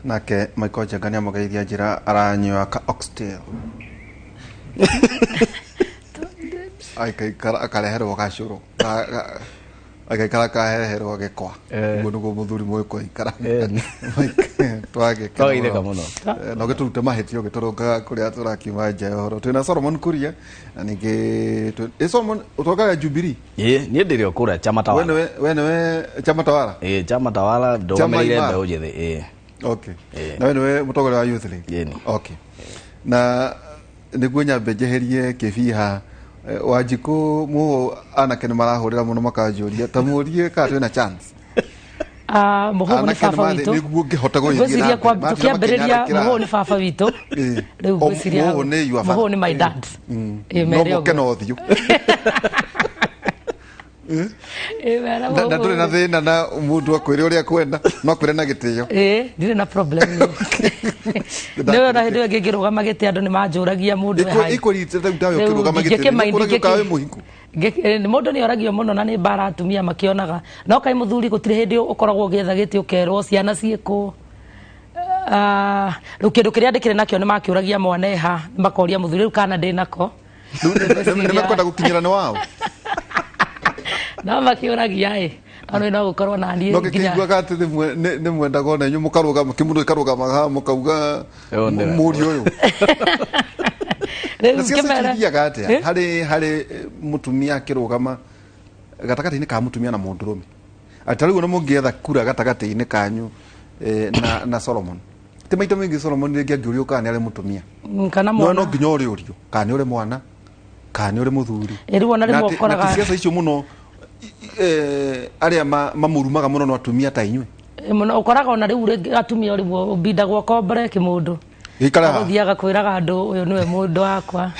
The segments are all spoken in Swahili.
nake Michael Jagania mugeithia njira aranywa ka oxtail akaikara akareherwo gacuru akaikara kaheherwo gekwa mundu muthuri mwiko ikara twage kawaida muno no geturute mahitio gituronga kuria turakiuma nja horo twina Solomon Kuria na ningi Solomon utokaga Jubilee ni ndirio kura chama tawala we chama tawala chama tawala ndogomerire mbeũ njithi okay na we mutogoria wa Youth League okay na niguo nyambe njeherie kibiha Wanjiku mu anake ni marahurira muno makanjuria tamurie ka twina chance muhoni baba witu niguo ngihota guithira tukiambiriria muhoni baba witu riu gwiciria muhoni my dad no keno thiu na tuli na thina na mundu akwire uria kwenda no akwire na gitio ndire na problem ndio na hĩndĩ ĩngĩ ngĩrũgama gĩtĩ andũ nĩ manjũragia mũndũ ikũrite tayo kĩrũgama gĩtĩ kawe mũhingo mũndũ nĩ oragio mũno na nĩ mbara atumia makĩonaga no kaĩ mũthuri gũtirĩ hĩndĩ ũkoragwo ũgĩetha gĩtĩ ũkerwo ciana ciĩkũ rĩu kĩndũ kĩrĩa ndĩkĩrĩ nakĩo nĩ makĩũragia mwaneha makoria mũthuri rĩu kana ndĩ nako nĩ makwenda gũkinyĩra nĩ wao no makĩũragia ano no gukorwo na niĩ no gĩkĩigua gati nĩ mwendaga ona inyuĩ mũkarũgama kĩmũndũ ĩkarũgamaga mũkauga mũriũ ũyũ na ciacikiaga atĩa harĩ mũtumia akĩrũgama gatagatĩ-inĩ ka mũtumia na mũndũrũme atĩ rĩu ona mũngĩetha kura gatagatĩ-inĩ kanyu na Solomon ti maita maingĩ Solomon rĩngĩ angĩũrio kana nĩ arĩ mũtumia kana mwana no nginya ũrĩũrio kana nĩ ũrĩ mwana kana nĩ ũrĩ mũthuri rĩu ona rĩmwe ũkoraga na ciaca icio mũno aria mamurumaga muno no atumia ta inywe muno ukoraga ona riu atumia rĩmwe ubindagwo kombere kĩmũndũ gũthiaga kwĩraga andũ ũyũ nĩwe mũndũ wakwa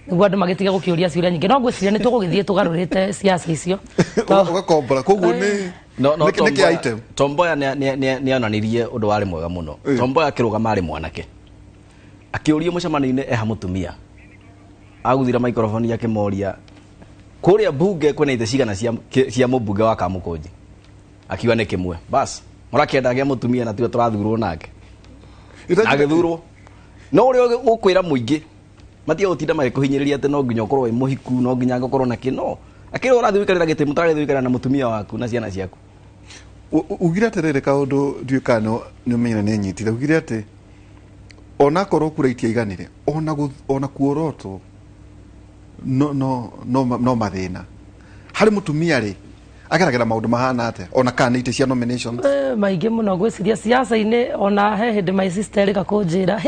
nĩguo andũ magĩtiga gũkĩũria ciũria nyingĩ no ngwĩciria nĩ tũgũgĩthiĩ tũgarũrĩte ciaca icio ũgakombora koguo nĩ item Tom Mboya nĩ onanirie ũndũ warĩ mwega mũno Tom Mboya akĩrũgama arĩ mwanake akĩũrio mũcemanio-inĩ eha mũtumia aguthira microphone yake moria kuria bunge kwena ite cigana cia mũmbunge wa Kamũkũnji akiuga nĩ kĩmwe bas mũrakĩenda gĩa mũtumia na tuo tũrathurwo nake agĩthurwo no ũrĩa ũkwĩra mũingĩ matia gũtinda magĩkũhinyĩrĩria atĩ no nginya ũkorwo wĩ mũhiku no nginya ngũkorwo na kĩno akĩrwo ũrathiĩ ũikarĩra gĩtĩ mũtarĩ na mũtumia waku na ciana ciaku ugire atĩrĩrĩ kaũndũ ndiũĩ kana nĩ ũmenyana nĩ nyitire ugire atĩ ona korwo kura itiaiganire ona kuorotwo no mathina harĩ mũtumia rĩ ageragĩra maũndũ mahana atĩa ona kana ite cia nominations maingĩ mũno gwĩciria ciaca-inĩ ona he hĩndĩ my sister rĩka kũnjĩra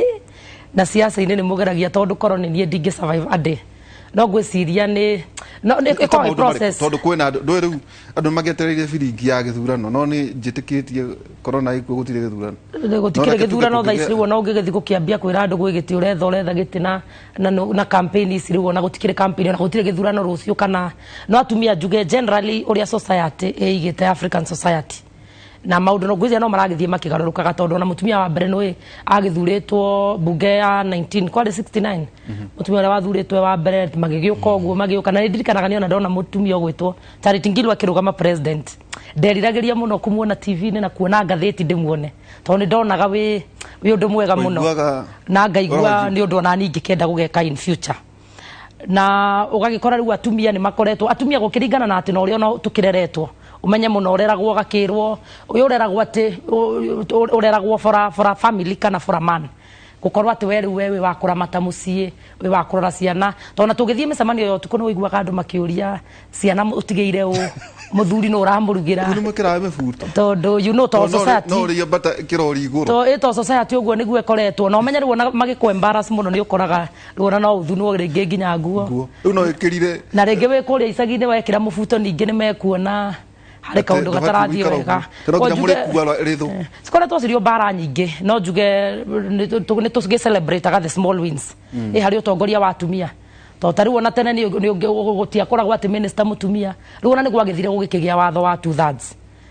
na ciaca-inĩ nĩ mũgeragia tondũ korwo nĩ niĩ ndingĩ survive ade no gwĩciria nĩ ĩkoragwo process tondũ kwĩna andũ rĩu andũ magĩetereire biringi ya gĩthurano no nĩ njĩtĩkĩtie korona ikuo gũtirĩ gĩthurano gũtikĩrĩ gĩthurano thaa ici rĩu ona ũngĩgĩthiĩ gũkĩambia kwĩra andũ gwĩ gĩtĩ ũretha gĩtĩ na campaign ici rĩu ona gũtikĩrĩ campaign ona gũtirĩ gĩthurano rũciũ kana no atumia njuge generally ũrĩa society ĩigĩte African society na maũndũ no gwĩciria no maragĩthiĩ makĩgarũrũkaga tondũ ona mũtumia wa mbere nĩ agĩthurĩtwo bunge ya 19 kwari 69 mũtumia ũrĩa wathurĩtwo wa mbere magĩgĩũka ũguo magĩũka na ndirikanaga nĩ ona ndona mũtumia ũgwĩtwo Charity Ngilu akĩrũgama president nderiragĩria mũno kũmuona TV-inĩ na kuona ngathĩti ndĩmuone tondũ nĩ ndonaga wĩ ũndũ mwega mũno na ngaigua nĩ ũndũ ona ningĩ kenda gũgeka in future na ũgagĩkora rĩu atumia nĩ makoretwo atumia gũkĩringana na atĩ na ũrĩa ona tũkĩreretwo umenye muno ureragwo gakirwo uyu ureragwo ati ureragwo for family kana for a man gukorwo ati wewe wa kuramata mucii we wa kurora ciana tona tugithie micemanio yo tuko no igwaga andu makiuria ciana utigeire u muthuri no uramurugira ni mukira mefuta tondu you know to society no ri bata kirori iguru to society uguo niguo ekoretwo no menye ruo magikwo embarrass muno ni ukoraga ruona no uthunwo ringi nginya nguo no ikirire na ringi we kuria icagi-ini wekira mubuto ningi ni mekuona harĩ kaũndũ gatarathiĩ wega cikoretwo cirio mbara nyingĩ no njuge nĩ tũgĩ celebrate the small wins harĩ ũtongoria wa atumia to tarĩu ona tene nĩ gũtiakoragwo atĩ minister mũtumia rĩu ona nĩ gwagĩthire gũgĩkĩgĩa watho wa 2/3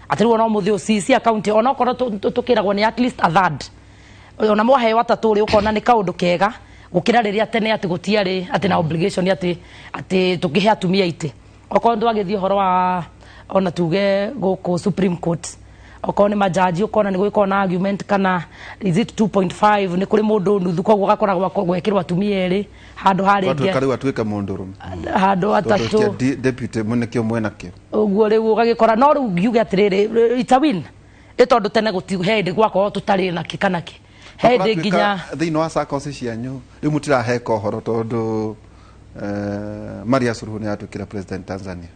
atĩ rĩu ona mũthĩ ũcicia county ona okorwo tũkĩragwo nĩ at least a third ona mwaheo atatũ rĩ ũkona nĩ kaũndũ kega gũkĩra rĩrĩa tene atĩ gũtiarĩ atĩ na obligation atĩ tũkĩhe atumia itĩ okorwo ndwagĩthiĩ ũhoro wa ona tuge gũkũ Supreme Court okorwo nĩ majaji ukona nĩ gwĩkorwo na argument kana is it 2.5 nĩ kũrĩ mũndũ nuthu koguo gakoragwo gwekĩrwo atumia erĩ handũ harĩ watu kariu atuĩka mũndũ rũme handũ atatũ deputy mũnekio mwena kĩo ũguo rĩu ũgagĩkora no rĩu ngiuge atĩrĩrĩ it's a win ĩtondũ tene gũtihe hĩndĩ gwakorwo tũtarĩ na kĩ kana kĩ he hĩndĩ nginya thĩinĩ wa circles cianyu rĩu mũtiraheka ũhoro tondũ Maria Suluhu nĩ atuĩkire president Tanzania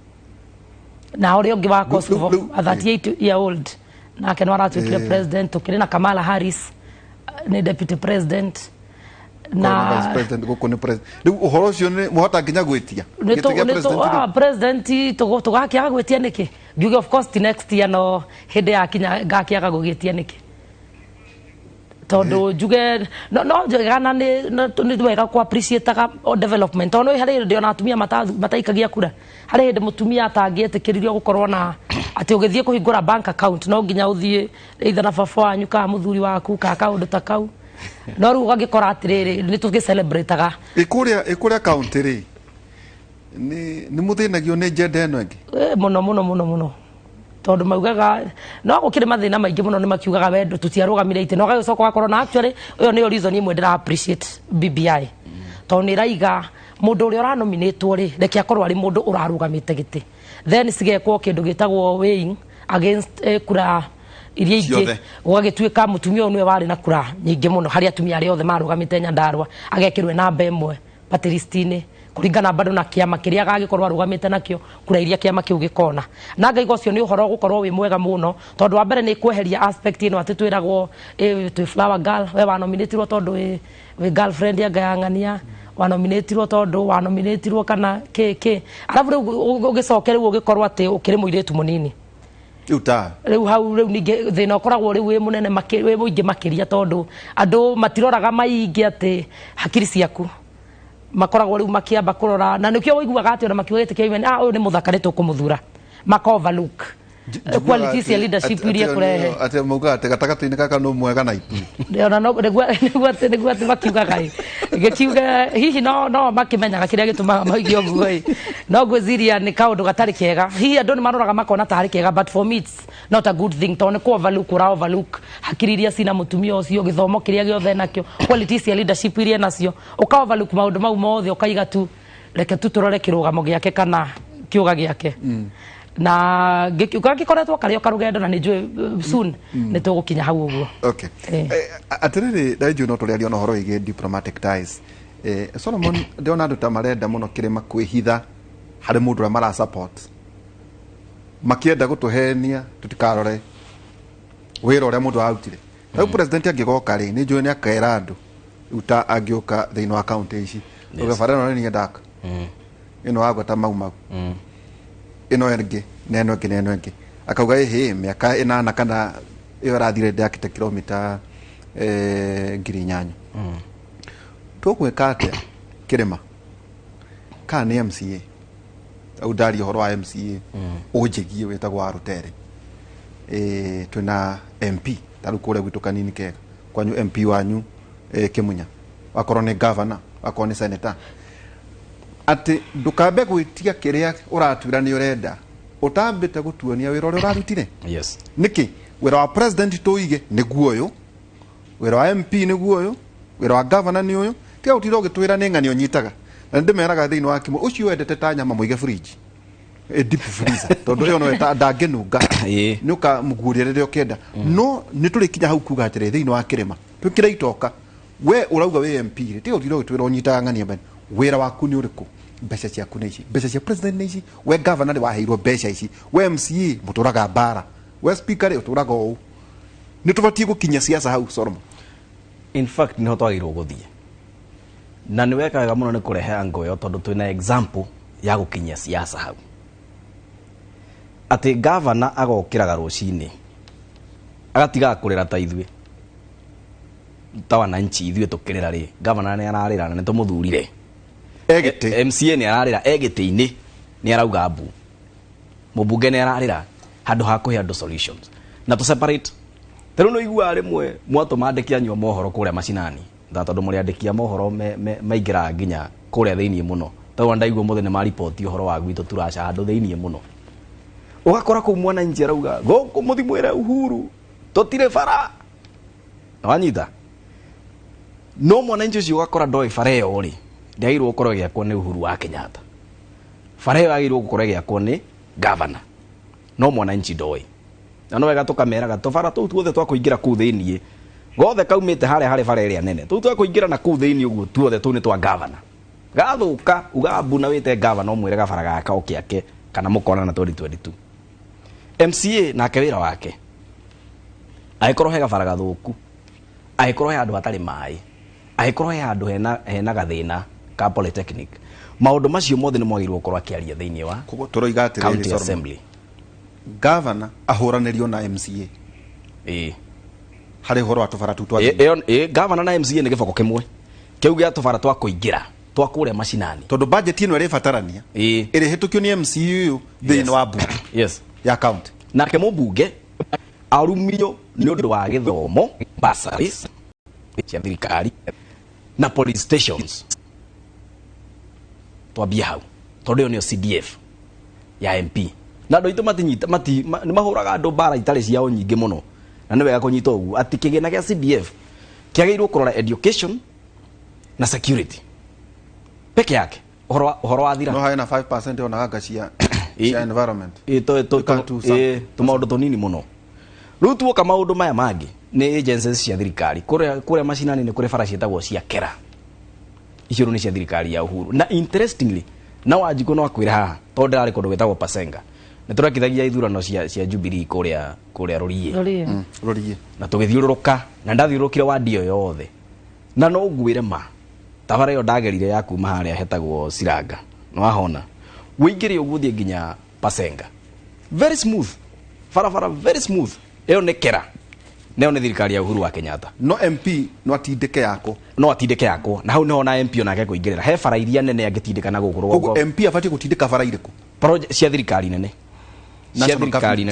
na ũrĩa ũngĩ wa Kosovo a 38 year old nake no aratuĩkire president tukĩrĩ na Kamala Harris nĩ deputy president na vice president gũkũ nĩ president rĩu ũhoro ũcio nĩ mũhota nginya gwĩtia president tũgakĩaga gwĩtia nĩkĩ ngiuge of course next year no hĩndĩ yakinya ngakĩaga gũgĩtia nĩkĩ tondu njuge no njegana nĩ wega ku appreciate development ono harĩ hĩndĩ ona atumia mataikagia kura harĩ hĩndĩ mũtumia atangĩetĩkĩririo gũkorwo na atĩ ũgĩthiĩ kũhingũra bank account no nginya ũthiĩ either na baba wanyu kana mũthuri waku kana kaũndũ ta kau no rĩu ũgagĩkora atĩrĩrĩ nĩ tũgĩcelebrataga ĩkũrĩa kaũntĩ rĩ nĩ mũthĩnagio nĩ njenda ĩno ĩngĩ mũno tondu maugaga no gũkĩrĩ mathĩna maingĩ mũno nĩ makiugaga wendo tũtiarũgamire itĩ no gagĩcoka gakorwo na actually ũyũ nĩyo reason imwe ndĩra appreciate BBI tondũ nĩ raiga mũndũ ũrĩa ũranominatwo rĩ reke akorwo arĩ mũndũ ũrarũgamĩte gĩtĩ then cigekwo kĩndũ gĩtagwo weighing against kura iria ingĩ ũgagĩtuĩka mũtumia ũyũ nĩwe warĩ na kura nyingĩ mũno harĩ atumia arĩa othe marũgamĩte Nyandarua agekĩrwo namba ĩmwe party list-inĩ kuringana bado na kiama kiria gagĩkorwo arũgamĩte nakĩo kura iria kiama kĩu gĩkona na ngaiga ũcio nĩ ũhoro gũkorwo wĩ mwega mũno tondũ wa mbere nĩ kweheria aspect ĩno atĩ twĩragwo twĩ flower girl we wanominatirwo tondũ wĩ girlfriend ya Ngayang'ania wanominatirwo tondũ wanominatirwo kana kĩ arabu rĩu ũgĩcoke rĩu ũgĩkorwo atĩ ũkĩrĩ mũirĩtu mũnini rĩu hau rĩu ningĩ thĩna ũkoragwo rĩu wĩ mũnene wĩ mũingĩ makĩria tondũ andũ matiroraga maingĩ atĩ hakiri ciaku makoragwo rĩu makĩamba kũrora na nĩkĩo ũiguaga atĩ ona makiuga gĩtĩ kĩa ũyũ nĩ mũthaka nĩ tũkũmũthura overlook quality cia leadership iria kũrehe atĩ mauga atĩ gatagatĩ-inĩ gaka no mwega na itu ona nĩguo atĩ makiugaga gĩkiuga hihi no makĩmenyaga kĩrĩa gĩtũmaga maigio ũguo no ngwĩciria nĩ kaũndũ gatarĩ kega hihi andũ nĩ maroraga makona tarĩ kega but for me it's not a good thing tondũ nĩ kũ overlook ũra overlook hakiri iria cina mũtumia ũcio gĩthomo kĩrĩa gĩothe nakĩo quality cia leadership iria nacio ũka overlook maũndũ mau mothe ũkaiga tu reke tu tũrore kĩrũgamo gĩake kana kĩũga gĩake na gĩkoretwo karĩo karũgendo na nĩ njũĩ soon nĩ tũgũkinya hau ũguo okay atĩrĩrĩ ndaijũ no tũrĩaria na ũhoro wĩgiĩ diplomatic ties Solomon ndĩona andũ ta marenda mũno kĩrĩma kwĩhitha harĩ mũndũ ũrĩa mara support makĩenda gũtũhenia tũtikarore wĩra ũrĩa mũndũ arutire rĩu president angĩgoka rĩ nĩ njũĩ nĩ akera andũ rĩu ta angĩũka thĩinĩ wa county ici ũgabarana nĩ ndaka ĩno agwata mau ino ĩngĩ na ĩno ĩngĩ akauga mĩaka 8 kana ĩyo arathire ndakĩte kilomita 8,000 tũgwĩka atĩa kĩrĩma kana nĩ MCA au ndari ũhoro wa MCA ũnjĩgie wĩtagwo wa Rutere twĩna MP tarũ kũrĩa gwitũ kanini kega kwanyu MP wanyu Kimunya wakorwo nĩ governor wakorwo nĩ senator ati ndukambe gwitia kiria uratwira ni urenda utambite gutuonia wira uria urarutire yes niki wira wa president tuige ni guoyo wira wa MP ni guoyo wira wa governor ni uyu tia utiro gitwira ni ng'ani onyitaga na ndimeraga thiini wa kimu ucio wendete ta nyama muige fridge deep freezer tondu yo no eta ndangenunga nuka muguria riria ukenda no ni turikinya hau kuga atire thiini wa kirima twikire itoka we urauga we MP tia utiro gitwira onyitaga ng'ani abani wira waku ni uriku mbeca ciaku nĩ ici mbeca cia president nĩ ici we governor nĩ waheirwo mbeca ici we MCA mũtũraga bara we speaker ũtũraga ũũ nĩ tũbatie gũkinya siasa hau Solomon in fact nĩ ho twagĩrĩirwo gũthiĩ na nĩ wekaga mũno nĩ kũrehe ngoyo tondũ twĩna example ya gũkinyia siasa hau atĩ governor agokĩraga rũcinĩ agatiga kũrĩra ta ithuĩ ta wananchi ithuĩ tũkĩrĩra rĩ governor nĩ ararĩra na nĩ tũmũthurire MCA nĩ ararĩra egĩtĩ-inĩ nĩ arauga mbu mũmbunge nĩ ararĩra handũ ha kũhe andũ solutions na tũ separate rĩu no igua rĩmwe mwatũma andĩki anyu mohoro kũrĩa macinani tondũ mũrĩ andĩki a mohoro maingĩra nginya kũrĩa thĩinĩ mũno tondũ ndaigua mũthenya ma report ũhoro wa gwitũ turaca handũ thĩinĩ mũno ugakora ku mwana nje arauga goko muthimwire Uhuru totire bara wanyita no mwana nje ucio ugakora ndoi bara iyo ri ndairwo gukorwo giakwo ni Uhuru wa Kenyatta bara iyo agirwo gukorwo giakwo ni governor no mwana nje ndoi na no wega tukamera gatobara tu tuothe twakuingira ku thiini gothe kaumite harä bara ĩrĩa nene tu twakuingira na ku thiini uguo tuothe tu ni twa governor gathuka ugabuna wite governor umwire gabara gaka okiake kana mukona na 2022 MCA na kewira wake aikorwo he gabara gathuku aikorwo he andu hatari mai aikorwo he andu hena gathina ka polytechnic maundu macio mothe ni mwagirwo korwo akiaria thiini wa koguo turoiga atiriri county assembly governor ahuranirio na MCA hari horo atubara tu twa governor na MCA ni giboko kimwe kiu gia tubara twa kuingira twa kure macinani tondu budget ino iri batarania iri hitukio ni MCA uyu thiini wa bunge yes ya county nake mubunge arumio ni undu wa githomo bursaries cia thirikari na police stations twambia hau tondu iyo niyo CDF ya MP na ndu itu matinyita ni mahuraga andu bara itari ciao nyingi muno na ni wega kunyita ugu ati kigina gia CDF kiagirwo kurora education na security peke yake uhoro wa thira no haina 5% ona ganga cia environment to maundu tonini muno riu tuoka maundu maya mangi ni agencies cia thirikari kuria macinani ni kuri bara cietagwo cia kera icio ni cia thirikari ya Uhuru na interestingly na wanjiko no akwira haha tondu ndari kundu gwetagwo Pasenga ni turakithagia ithurano cia Jubilee kuria Rorie na tugithiururuka na ndathiurukire wadi yo yothe na no ngwire ma tabara yo ndagerire ya kuma haria hetagwo Siranga no ahona wingire uguthie nginya Pasenga very smooth farafara very smooth eyo ne kera neo ne thirikari ya Uhuru wa Kenyatta no MP no atindike yako na hau no na MP onake kuingirira he bara iria nene angitindika na gukuru koguo MP abatie gutindika bara iriku project cia thirikari nene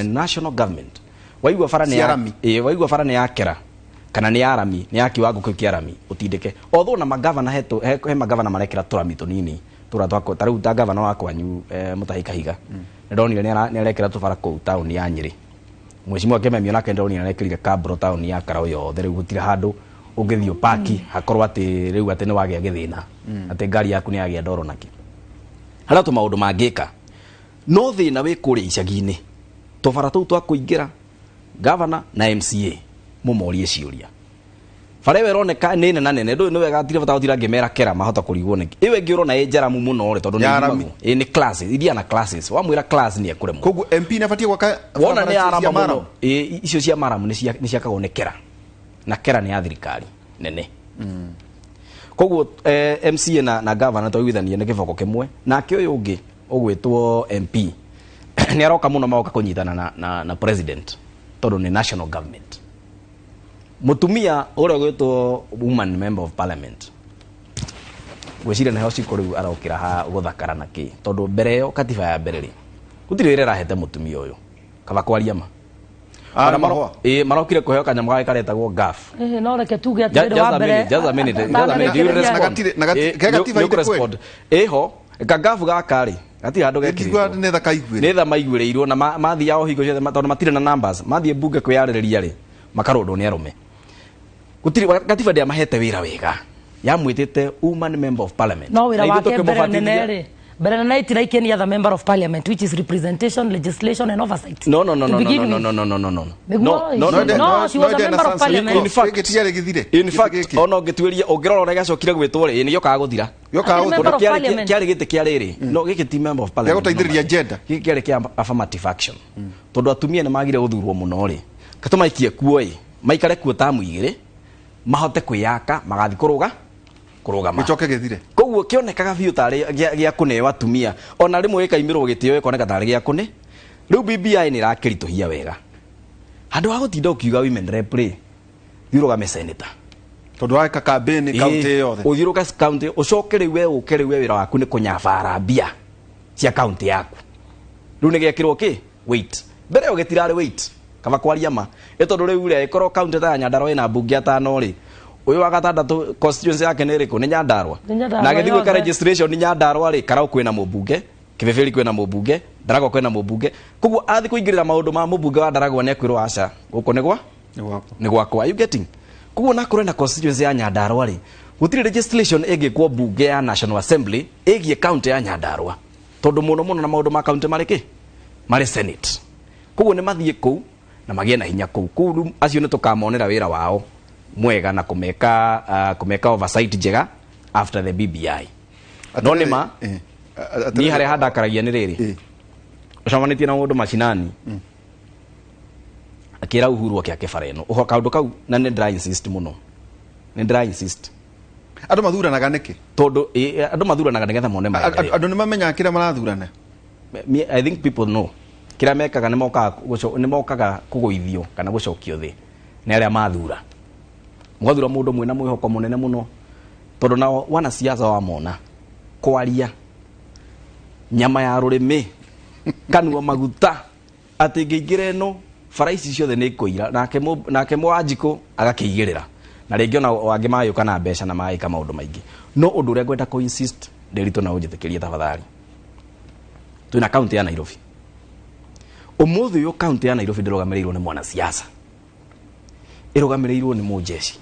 national government waigua bara ne waigua bara ne ya kera kana ni arami ni ya kiwango kia arami utindike although na magavana he magavana marekira turami tunini turatwako tariu ta gavana wa kwanyu Mutahi Kahiga ndonire ni arekira tubara ku town ya Nyeri mweshimwa Kememio nake ndonire arekirire Kabro town ya Karao yothe riu gutira handu ungithio paki hakorwo ati riu ati ni wagia githina ati ngari yaku ni yagia ndoro naki hala tu maundu mangika no thina wi kuri icagi-ini tubara tu twakuingira governor na MCA mumorie ciuria bara we roneka nene na nene ndu ni wega atire bata gutira ngimera kera mahota kurigwo neki iwe ngi urona ejara mu muno ri tondu ni ni classes iria na classes wamwira class ni ekure mu kogu MP na batie gwaka wona ni arama muno icio cia maramu ni cia kagone kera na kera ni ya thirikari nene kogu MCA na governor to withanie ni giboko kimwe na ke uyu ungi ugwitwo MP ni aroka muno maoka kunyitana na president tondu ni national government mutumia ore gwetwo woman member of parliament gwicira na hoci kuri arokira ha guthakara na ki tondu mbere yo katiba ya mbere ri gutire rera hete mutumia uyu kaba kwaria ma marokire kuheo kanyamũ gake karetagwo gaf no reke tuge atire wa mbere just a minute respond eho ka gaf gaka ri ati handu gekirwo ne thaka igwire ne tha maiguireirwo na mathi yao hingo ciothe tondu matire na numbers mathi bunge kwiyarĩrĩria ri makarondwo ni arume gutiri katiba ndia mahete wira wega yamwitite woman member of parliament no wira wake mbere nene ri mbere nene itiraike ni other member of parliament which is representation legislation and oversight no she was a member of parliament in fact ono ngitwiria ungirora ora gacokire gwitwo ri ni yokaga guthira kiari gite kiari ri no giki ti member of parliament gutaithiriria agenda giki kiari kia affirmative action tondu atumia ni magire guthurwo muno ri katumaikie kuoi maikare kuo tamu igire mahote kwiyaka magathi kurugama gicoke githire koguo kionekaga biu tari gia kuneo atumia ona rimwe ikaimirwo gitio ikoneka tari gia kune riu BBI ni rakirituhia wega handu ha gutinda ukiuga women rep ri thirugame senator tondu wa campaign county yothe uthiruka county ucoke riu we wira waku ni kunyabara mbia cia county yaku riu ni gekirwo ki wait mbere ugetirari wait kaba kwaria ma etondu riu ri ikorwo county ta Nyandarua ina bunge atano ri uyu wa gatandatu constituency yake ni riku ni Nyandarua na githigwe ka registration ni Nyandarua ri karau kwina mubunge Kibeberi kwena mubunge, Ndaragwa kwena mubunge. Koguo athi kuingirira maundu ma mubunge wa Ndaragwa ne kwirwo aca. Guko ni gwakwa. Are you getting? Koguo na kurenda constituency ya Nyandarua ri. Gutiri legislation igikwo bunge ya National Assembly igie county ya Nyandarua. Tondu muno na maundu ma county mariki mari Senate. Koguo ni mathie kou na magie na hinya kou. Koguo acio ni tukamonera wira wao mwega na kumeka oversight njega after the BBI. No nima ni hare handa karagia ni riri. Ucamanitie na mundu macinani. Akira Uhuru akiakebara ino. Uho kaundu kau na ni dry insist muno. Ni dry insist. Andu mathuranaga niki? Tondu andu mathuranaga nigetha mone maendeleo. Andu nimamenya kira marathurana. I think people know. Kira mekaga ni mokaga kuguithio kana gucokio thi. Ni aria mathura. Mwathura mundu mwina mwihoko munene muno. Tondu na wana siasa wa mona kwaria nyama ya rurimi kanua maguta ati ngingire no faraisi ciothe ni kuira nake Mwanjiko agakigirira na ringi ona wangi mayo kana mbeca na mai kama undu maingi no undu ria ngwenda ko insist ndirito na unjitikirie tafadhali tuna county ya Nairobi umuthi yo county ya Nairobi ndirugamiriro ni mwana siasa irugamiriro ni mujeshi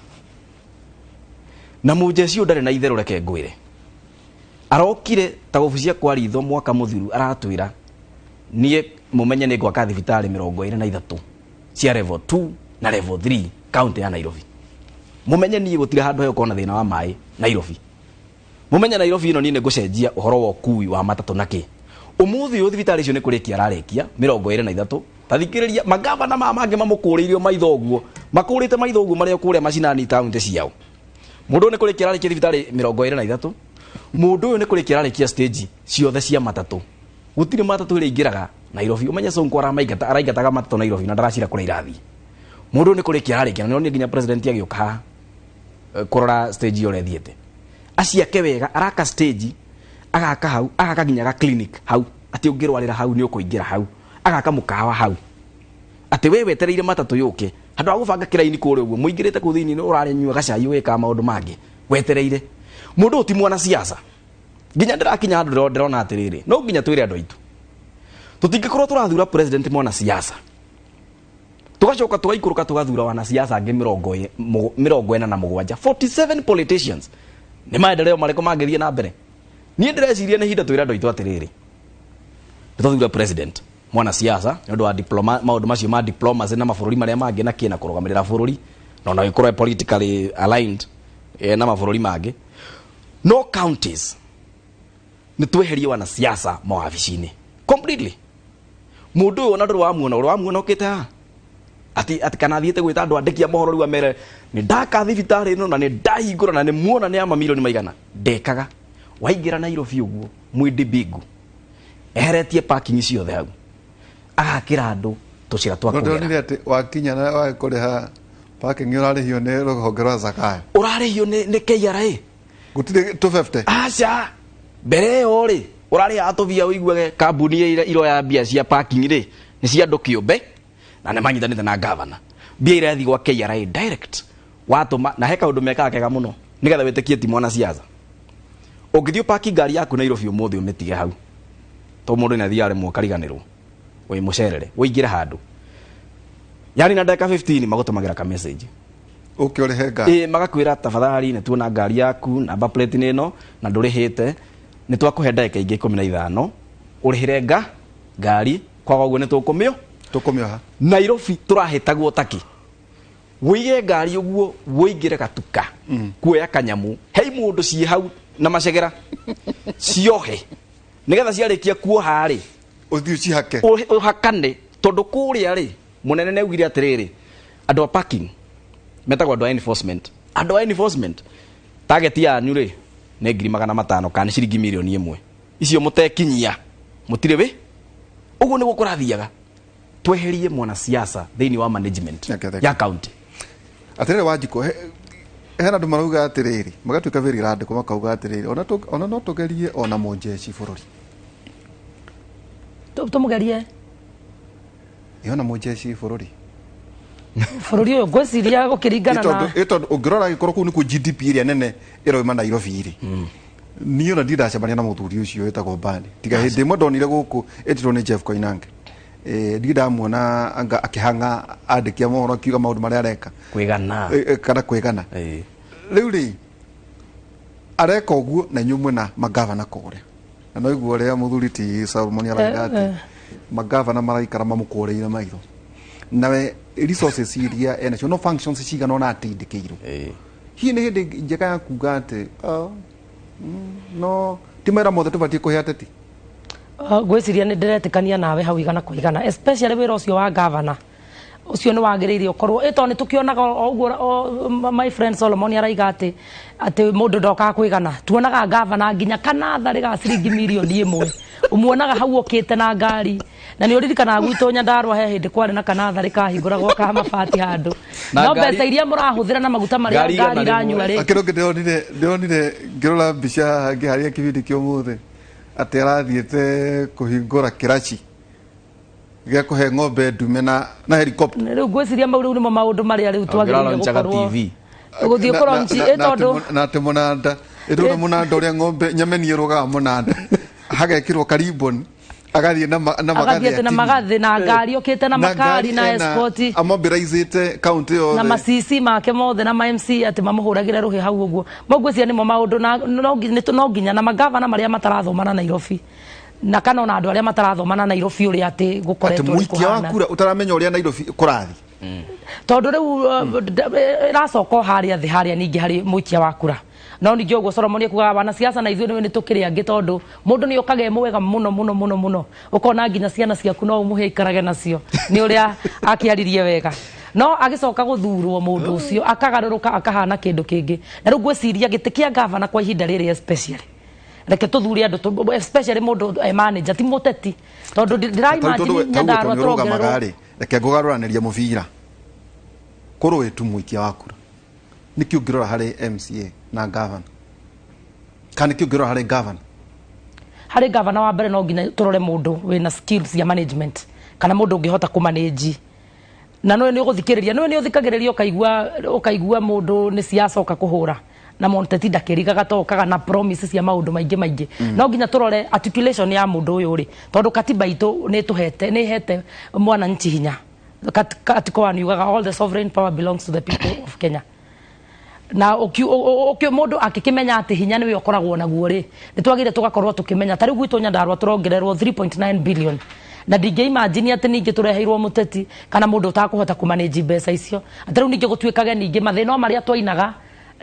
na mujeshi ndari na itherũ reke ngwire arokire ta oficia kwa ritho mwaka muthiru aratwira nie mumenye ni gwaka thibitari 23 cia level 2 na level 3 county ya Nairobi mumenye nie gutira handu he ukona thina wa mai Nairobi mumenye Nairobi ino ni gucenjia uhoro wa ukui wa matatu naki umuthi yo thibitari icio ni kurikia ararekia 23 tathikiriria magavana mangi mamukuriirio maithoguo makurite maithoguo maria kuria macinani county ciao mundu ni kurikia ararekia thibitari 23 mundu uyu ni kurikia ararekia stage ciothe cia matatu gutiri matatu iri ingiraga Nairobi umenye Sonko araigataga matatu Nairobi na ndaracira kura irathi mundu ni kurikia ararekia no ni nginya president agioka kurora stage yo rethiete aciake wega araka stage agaka hau agaka nginya ga clinic hau ati ungirwarira hau ni ukuingira hau agaka mukawa hau ati we wetereire matatu yuke handu agubanga kiraini kuri uguo muingirite ku thini no urarenyua gacai weka maundu mangi wetereire mundu ti mwana siasa nginya ndirakinya handu ndirona atiriri no nginya twire andu aitu tutingikorwo turathura president mwana siasa tugacoka tugaikuruka tugathura wana siasa angi 47 47 politicians ni maendeleo mariko mangithie na mbere ni ndireciria ni hinda twire andu aitu atiriri tuthura president mwana siasa ndu wa maundu macio ma diplomacy na mabũrũri maria mangi na kina kurugamirira bũrũri no na ikorwo politically aligned na mabũrũri mangi no counties ni tweherie wana siasa mawabici-ini completely mundu uyu na ndu wa muona ukita ati kana thiete gwita andu andikia mohoro riu amere ni ndaka thibitari ino na ni ndahingura na ni muona ni ama milioni maigana ndekaga waingira Nairobi uguo mwindi bingu eheretie parking ciothe hau agakira andu tucira twa kugera ndonire ati wakinya na wa kuriha parking urarihio ni ruhonge rwa Zakayo urarihio ni KRA gutire 250 acha mbere yo ri urari atuvia uigwe kambuni iro ya bia cia parking ri ni cia andu kiumbe na ne manyitanite na governor bia ira thi gwa KRA direct watuma na heka undu meka kega muno nigetha witikie ti mwana siasa ungithio parking gari yaku Nairobi umuthi umetige hau to mundu ni thiare mu kariganirwo we mucerere uingire handu yani na ndaka 15 magutumagira ka message urihe ngari magakwira tafadhali ni tuona ngari yaku number plate ni no na ndurihite ni twakuhe ndaka ingi 15 urihire ngari kwa guo ni tukumio ha Nairobi turahitagwo taki wige ngari uguo woingire gatuka kuoya kanyamu hei mundu ci hau na macegera ciohe nigetha ciarikia kuoha ri uthiu cihake uhakane tondu kuria ri munene ne ugire atiriri andu a parking metagwo andu a enforcement target ya nyu ri ne 500,000 kana ciringi milioni 1 icio mutekinyia mutire we uguo ni gukurathiaga tweherie mwana siasa thiini wa management ya county atiriri Wanjiko hena andu marauga atiriri magatuika very rad kuma kauga atiriri ona no tugerie ona mujeshi bururi tumugerie yona mujeshi bururi uyu ngwiciria gukiringana na ito ungirora gikorwo ku ni ku GDP iria nene iroima Nairobi iri niĩ ona ndindacemania na mũthuri ũcio wĩtagwo Bani tiga hĩndĩ ĩmwe ndonire gũkũ etirwo nĩ Jeff Koinange ndi ndamuona anga akĩhanga andĩki a mohoro akiuga maũndũ marĩa areka kwĩgana kana kwĩgana rĩu rĩ areka ũguo na inyuĩ mwĩna magavana kũrĩa na no iguo ũrĩa mũthuri ti Solomon arauga atĩ magavana maraikara mamũkũrĩire maitho nawe resources iria enacio no functions cigana ona atindĩkĩirwo hihi nĩ hĩndĩ njega ya kuga atĩ no ti mera mothe tũbatiĩ kũhe ateti gwĩciria nĩ ndĩretĩkania nawe hau igana kwa igana especially wĩra ũcio wa governor ucio nĩ wagĩrĩire ũkorwo ĩto nĩ tũkĩonaga ũguo my friend Solomon araiga atĩ mũndũ ndokaga kwĩgana tuonaga governor nginya kanatharĩ ga ciringi mirioni 1 umuonaga hau ũkĩte na ngari na nĩ ũririkanaga gwitũ Nyandarua he hĩndĩ kwarĩ na kanatharĩ kahingũragwo ka mabati handũ no mbeca iria mũrahũthĩra na maguta marĩa ngari iranyua rĩ akĩrũngĩ ndĩronire ngĩrora mbica ngĩharia kĩbindi kĩa ũmũthĩ atĩ arathiĩte kũhingũra kĩraci gĩa kũhe ng'ombe ndume na helicopter rĩu ngwĩciria mau rĩu nĩmo maũndũ marĩa rĩu twagĩrĩire gũkorwo gũthiĩ kũronci ĩtondũ na atĩ mũnanda ĩtondũ mũnanda ũrĩa ng'ombe nyameni ĩrũgaga mũnanda hagekĩrwo karibon agathiĩ na magathĩ na ngari ũkĩte na makari na escort amobilizĩte kaunti yothe na macisi make mothe na ma-MC atĩ mamũhũragĩre rũhĩ hau ũguo ngwĩciria nĩmo maũndũ no nginya na magavana marĩa matarathomana Nairobi na kana ona andũ arĩa matarathomana Nairobi ũrĩa atĩ gũkoretwo mũikia wa kura utaramenya ũrĩa Nairobi kũrathi tondũ rĩu ĩracoka harĩa thĩ harĩa ningĩ harĩ mũikia wa kura no ningĩ ũguo Solomon ekuga wana siasa na ithuĩ nĩ tũkĩrĩ angĩ tondũ mũndũ nĩ okaga mwega mũno ũkona nginya ciana ciaku no ũmũhe ikarage nacio nĩ ũrĩa akĩaririe wega no agĩcoka gũthurwo mũndũ ũcio akagarũrũka akahana kĩndũ kĩngĩ na rĩu ngwĩciria gĩtĩ kĩa governor kwa ihinda rĩrĩ especially reke tũthure andũ especially mũndũ manager ti mũteti tondũ ndĩraimagine Nyandarua tũrongererwo reke ngũgarũranĩria mũbira kũrũĩ tu mũikia wa kura nĩkĩ ũngĩrora harĩ MCA na governor kana nĩkĩ ũngĩrora harĩ governor wa mbere no nginya tũrore mũndũ wĩna skills ya management kana mũndũ ũngĩhota kũmanage na no nĩ ũgũthikĩrĩria no nĩ ũthikagĩrĩria ũkaigua mũndũ nĩ siacoka kũhũra na Monteti ndakĩrigaga tokaga na promises cia maũndũ maingĩ no nginya tũrore articulation ya mũndũ ũyũ rĩ tondũ katiba itũ nĩ ihete mwananchi hinya katiko aniugaga all the sovereign power belongs to the people of Kenya na mũndũ akĩkĩmenya atĩ hinya nĩwe ũkoragwo naguo rĩ nĩ twagĩrĩire tũgakorwo tũkĩmenya ta rĩu gwitũ Nyandarua tũrongererwo 3.9 billion na ndingĩimagine atĩ ningĩ tũreheirwo mũteti kana mũndũ ũtakũhota kũmanage mbeca icio atĩ rĩu ningĩ gũtuĩkage ningĩ mathĩna marĩa twainaga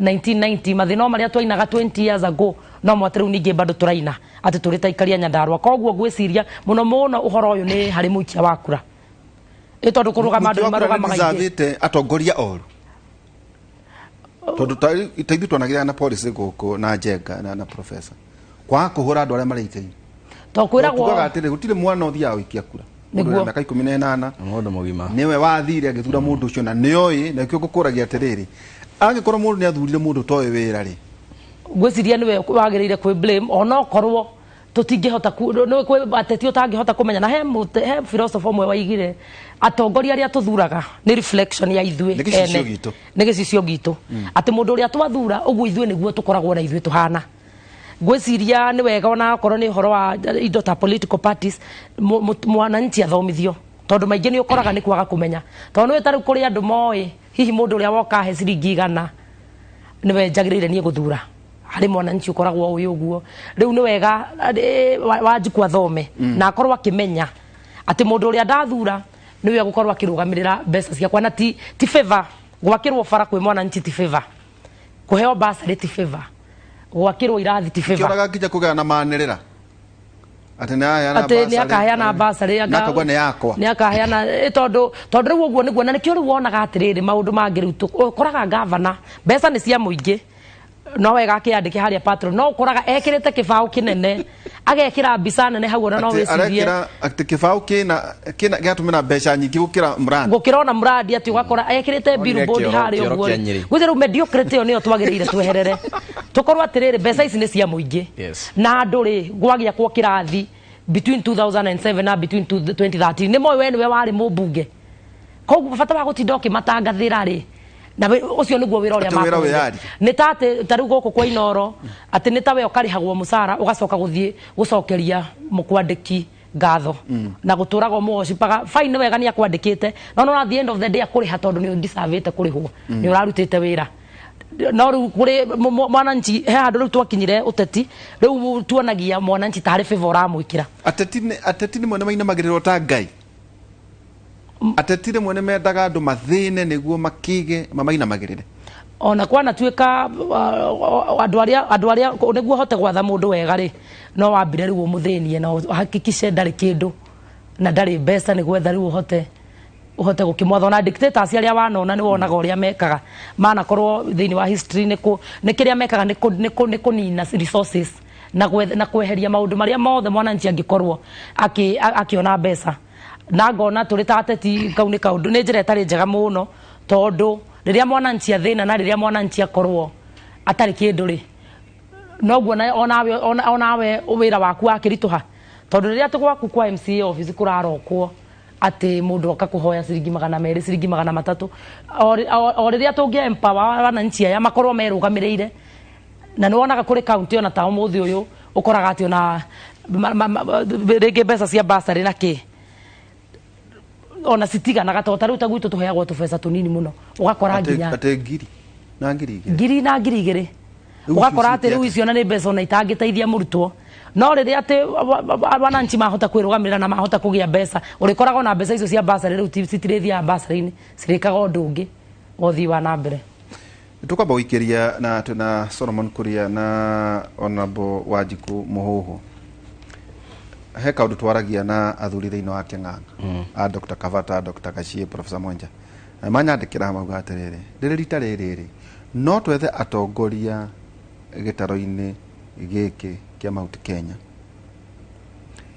1990 mathĩna marĩa twainaga 20 years ago no mwate rĩu ningĩ bado tũraina atĩ tũrĩ ta ikaria Nyandarua koguo ngwĩciria mũno ũhoro ũyũ nĩ harĩ mũikia wa kura tondũ kũrũgama andũ marũgamaga ingĩ atongoria oru tondũ taithu twanagĩra na policy gũkũ na Njenga na professor kwa kũhũra andũ arĩa marĩ itĩ to kwĩragwo atĩrĩ gũtirĩ mwana ũthiaga gũikia kura nĩguo mĩaka 18 mũndũ mũgima nĩwe wathire agĩthura mũndũ ũcio na nĩoĩ na kĩo ngũkũragia atĩrĩrĩ angĩkorwo mũndũ nĩ athurire mũndũ toĩ wĩra rĩ ngwĩciria nĩwe wagĩrĩire kwĩ blame ona okorwo tũtingĩhota kwĩ ateti ũtangĩhota kũmenya na he philosopher ũmwe waigire atongoria arĩa tũthuraga nĩ reflection ya ithuĩ nĩ gĩcicio gitũ atĩ mũndũ ũrĩa twathura ũguo ithuĩ nĩguo tũkoragwo na ithuĩ tũhana ngwĩciria nĩ wega ona okorwo nĩ ũhoro wa indo ta political parties mwananchi athomithio tondũ maingĩ nĩ ũkoraga nĩ kwaga kũmenya tondũ nĩ tarĩu kũrĩ andũ moĩ hihi mũndũ ũrĩa woka he ciringi 100 nĩwe njagĩrĩire niĩ gũthura harĩ mwananchi ũkoragwo ũyũ ũguo rĩu nĩ wega Wanjiku athome na akorwo akĩmenya atĩ mũndũ ũrĩa ndathura nĩwe agũkorwo akĩrũgamĩrĩra mbeca ciakwa na ti favor gwakĩrwo bara kwĩ mwananchi ti favor kũheo bursary ti favor gwakĩrwo irathi ti favor kĩoraga nginya kũgĩa na manĩrĩra atĩ nĩ akaheana bursary nĩ akaheana tondũ rĩu ũguo nĩguo na nĩkĩo rĩu wonaga atĩrĩrĩ maũndũ mangĩ rĩu ũkoraga governor mbeca nĩ cia mũingĩ no wega akĩandĩke harĩa patron no ũkoraga ekĩrĩte kĩbaũ kĩnene agekĩra mbica nene hau ona no wĩcirie atĩ kĩbaũ kĩna gĩatũmĩra mbeca nyingĩ gũkĩra ona mradi atĩ ũgakora ekĩrĩte billboard harĩa ũguo gwĩthĩ rĩu mediocrity ĩyo nĩyo twagĩrĩire tweherere tũkorwo atĩrĩrĩ mbeca ici nĩ cia mũingĩ na andũ rĩ gwagĩakwo kĩrathi between 2007 na between 2013 nĩ moĩ we nĩwe warĩ mũmbunge koguo bata wa gũtinda ũkĩmatangathĩra rĩ na ucio niguo wira uria makwira ni tate tariu goko kwa Inoro ati ni tawe ukarihagwo musara ugacoka guthie gucokeria mukwandiki ngatho na guturaga mugoci paga fine wega ni akwandikite no at the end of the day akuriha tondu ni deservete kurihwo ni urarutite wira no riu kuri mwananchi he handu riu twakinyire uteti riu tuonagia mwananchi tari favor amwikira ateti ni mwene maina magiriro ta ngai atetire mwene mendaga andu mathine niguo makige mamaina magirire ona kwana tuika andu aria niguo hote gwatha mundu wega ri no wambire riu muthinie no hakikishe ndari kindu na ndari mbeca ni gwetha riu uhote gukimwatha na dictators aria wanona ni wonaga uria mekaga mana korwo thiini wa history ni kiria mekaga ni kunina resources na kweheria maundu maria mothe mwananchi angikorwo akiona mbeca na ngona turi ta ateti kauni kaundu ni njira itari njega muno tondu riria mwananchi athina na riria mwananchi akorwo atari kindu ri noguo onawe wira waku akirituha tondu riria tugwaku kwa MCA office kurarokwo ati mundu akakuhoya ciringi 200 ciringi 300 o riria tungia empower wananchi aya makorwo merugamireire na ni wonaga kuri county ona ta umuthi uyu ukoraga ati ona rege mbeca cia basari na ki ona citigana gatota riu tagwitu tuheagwo tubesa tunini muno ugakora nginya ate ngiri na ngiri igiri ugakora ati riu icio na ni mbeca ona itangiteithia murutwo no riria ati wananchi mahota kwirugamira na mahota kugia mbeca urikoraga na mbeca icio cia basari riu citirithia basari-ini cirikaga undu ungi gothi wa na mbere tukamba uikiria na Solomon Kuria na Honorable Wanjiku Muhuhu he kaundu twaragia na athuri thiini wa King'ang'a a Dr. Kavata, Dr. Gachie, Professor Monja manyandikira mauga atiriri riri rita riri no twethe atongoria gitaro-ini giki kia Mount Kenya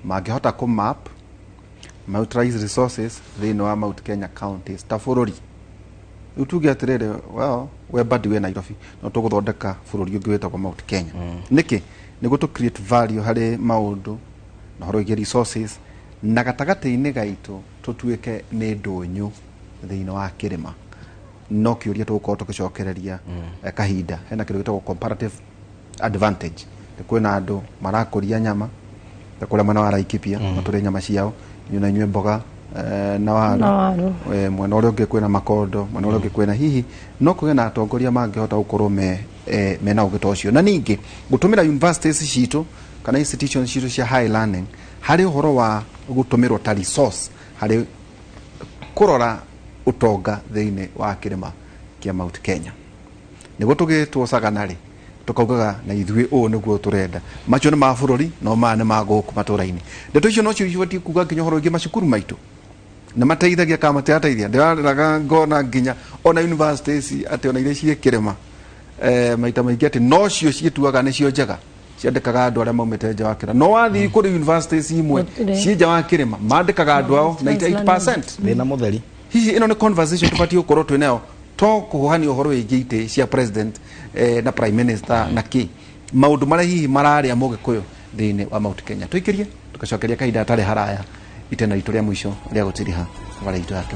mangihota ku map utilize resources thiini wa Mount Kenya counties ta bururi utuge atiriri well we badi we Nairobi no tuguthondeka bururi ungi wetagwo Mount Kenya niki niguo tu create value hari maundu na horo ya resources na gatagati-ini gaitu tutuike ni ndunyu thiini wa kirima no kiuria tugukorwo tugicokereria kahinda hena kindu gitagwo comparative advantage kwina andu marakuria nyama ta kuria mwena wa Laikipia maturi nyama ciao nyuna nywe mboga na waru mwena uria ungi kwina makondo mwena uria ungi kwina hihi no kwina atongoria mangihota gukorwo mena ugito ucio na ningi gutumira universities citu kana institutions citu cia high learning hari uhoro wa gutumirwo ta resource hari kurora utonga thiini wa kirima kia Mount Kenya niguo tugitwo saganari tukaugaga na ithui o niguo turenda macio ni mabururi no mane maguku matura-ini ndeto icio no cio ibati kuga nginya horo ingi macukuru maitu na mateithagia kama teateithia ndiraga ngona nginya ona universities ati ona iria cie kirima maita maingi ati no cio cituaga ni cio njega ciandikaga andu aria maumite nja wa kirima no wathi kuri universities imwe cie nja wa kirima mandikaga andu ao 98% thina mutheri hihi ino ni conversation tubati ukorwo twinayo to kuhani uhoro wingi ite cia president na prime minister na ki maundu maria hihi mararia mugikuyu thiini wa Mount Kenya tuikirie tukacokeria kahinda atari haraya itena itu ria mwisho ria gutiriha wala itu yake